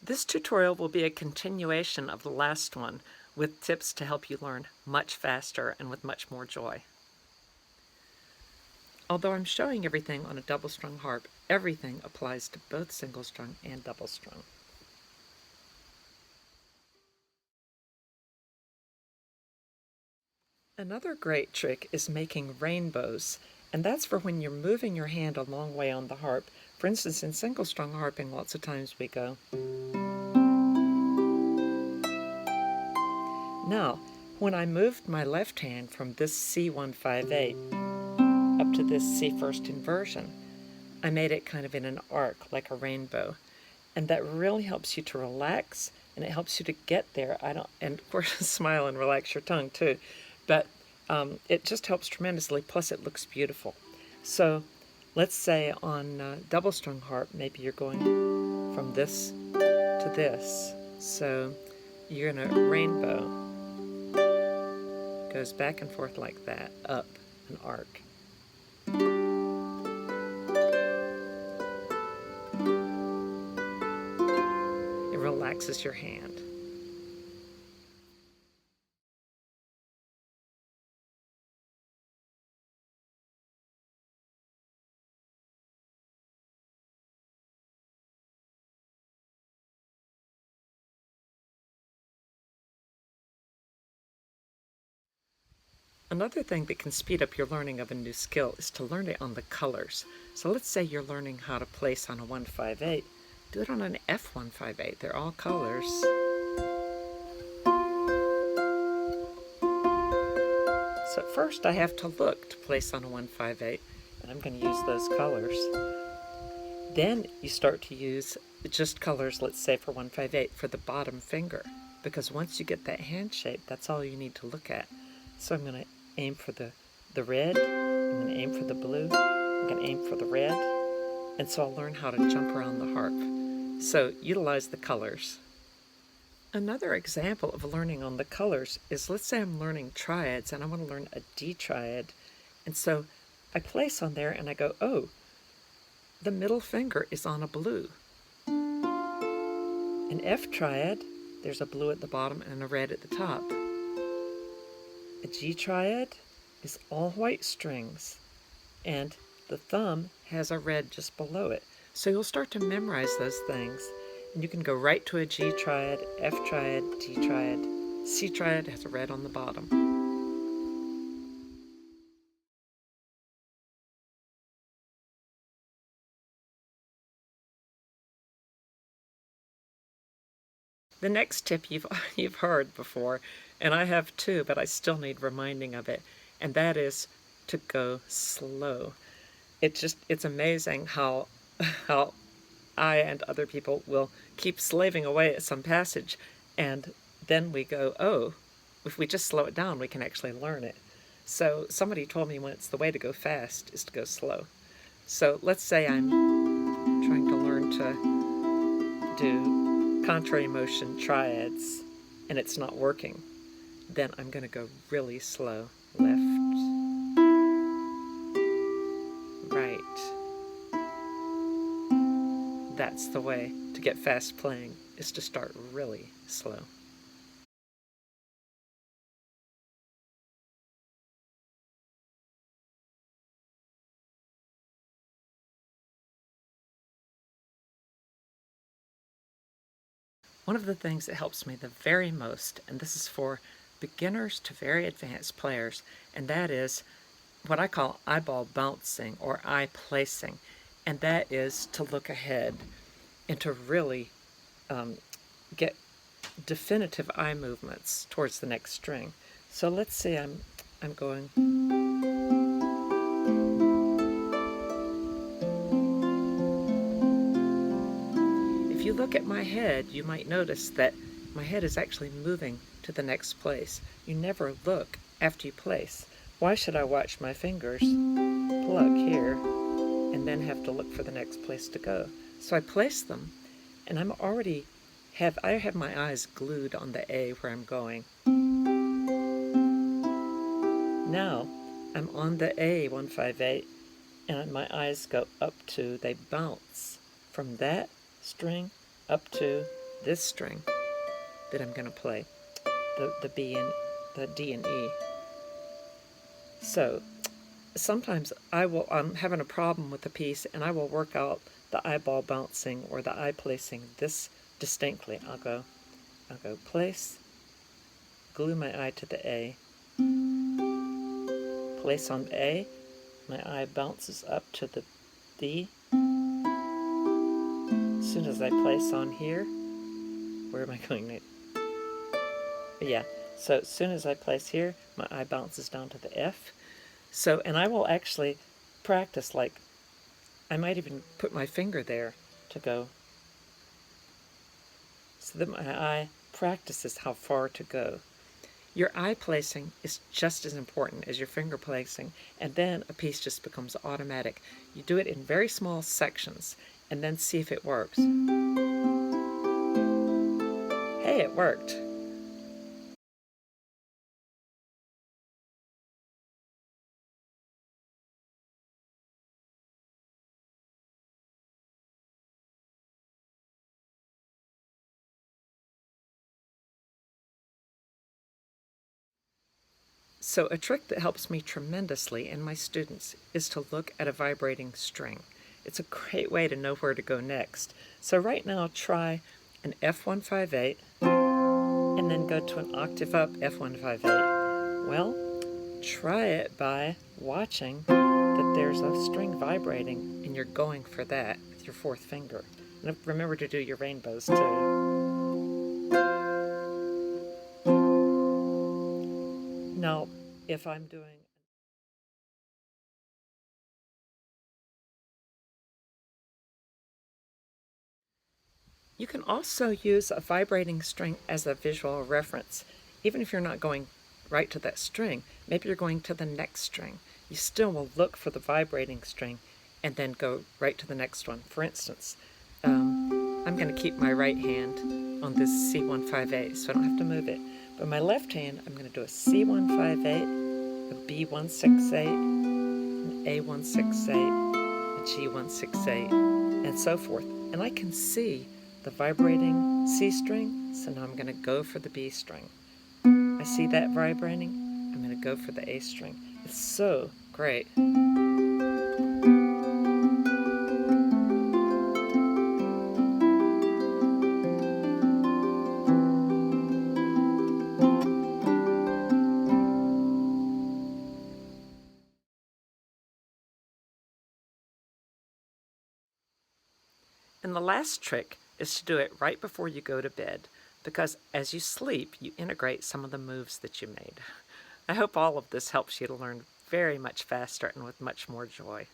This tutorial will be a continuation of the last one with tips to help you learn much faster and with much more joy. Although I'm showing everything on a double-strung harp, everything applies to both single-strung and double-strung. Another great trick is making rainbows, and that's for when you're moving your hand a long way on the harp. For instance, in single-strung harping, lots of times we go. Now, when I moved my left hand from this C158 up to this C first inversion, I made it kind of in an arc, like a rainbow. And that really helps you to relax, and it helps you to get there. And of course, smile and relax your tongue too. But it just helps tremendously, plus it looks beautiful. So let's say on double-strung harp, maybe you're going from this to this. So you're in a rainbow. Goes back and forth like that, up an arc. It relaxes your hand. Another thing that can speed up your learning of a new skill is to learn it on the colors. So let's say you're learning how to place on a 158. Do it on an F158. They're all colors. So at first I have to look to place on a 158, and I'm going to use those colors. Then you start to use just colors, let's say for 158, for the bottom finger, because once you get that hand shape, that's all you need to look at. So I'm going to aim for the red, I'm going to aim for the blue, I'm going to aim for the red, and so I'll learn how to jump around the harp. So utilize the colors. Another example of learning on the colors is, let's say I'm learning triads and I want to learn a D triad, and so I place on there and I go, oh, the middle finger is on a blue. An F triad, there's a blue at the bottom and a red at the top. A G triad is all white strings, and the thumb has a red just below it. So you'll start to memorize those things, and you can go right to a G triad, F triad, D triad. C triad has a red on the bottom. The next tip you've heard before, and I have too, but I still need reminding of it, and that is to go slow. It's amazing how I and other people will keep slaving away at some passage, and then we go, oh, if we just slow it down, we can actually learn it. So somebody told me once the way to go fast is to go slow. So let's say I'm trying to learn to do contrary motion triads, and it's not working. Then I'm going to go really slow. Left, right. That's the way to get fast playing, is to start really slow. One of the things that helps me the very most, and this is for beginners to very advanced players, and that is what I call eyeball bouncing or eye placing, and that is to look ahead and to really get definitive eye movements towards the next string. So let's say I'm going. If you look at my head, you might notice that my head is actually moving to the next place. You never look after you place. Why should I watch my fingers pluck here and then have to look for the next place to go? So I place them, and I have my eyes glued on the A where I'm going. Now I'm on the A 158, and my eyes go up to, they bounce from that string up to this string that I'm going to play, the B and the D and E. So sometimes I'm having a problem with the piece, and I will work out the eyeball bouncing or the eye placing this distinctly. I'll go place, glue my eye to the A, place on the A, my eye bounces up to the D. As soon as I place on here, where am I going to? Yeah, so as soon as I place here, my eye bounces down to the F. So, and I will actually practice, like, I might even put my finger there to go, so that my eye practices how far to go. Your eye placing is just as important as your finger placing, and then a piece just becomes automatic. You do it in very small sections, and then see if it works. Hey, it worked. So a trick that helps me tremendously and my students is to look at a vibrating string. It's a great way to know where to go next. So right now try an F158 and then go to an octave up F158. Well, try it by watching that there's a string vibrating and you're going for that with your fourth finger. And remember to do your rainbows too. Now, if I'm doing... You can also use a vibrating string as a visual reference. Even if you're not going right to that string, maybe you're going to the next string. You still will look for the vibrating string and then go right to the next one. For instance, I'm going to keep my right hand on this C158, so I don't have to move it. But my left hand, I'm going to do a C158, a B168, an A168, a G168, and so forth. And I can see the vibrating C string, so now I'm going to go for the B string. I see that vibrating, I'm going to go for the A string. It's so great. And the last trick is to do it right before you go to bed, because as you sleep, you integrate some of the moves that you made. I hope all of this helps you to learn very much faster and with much more joy.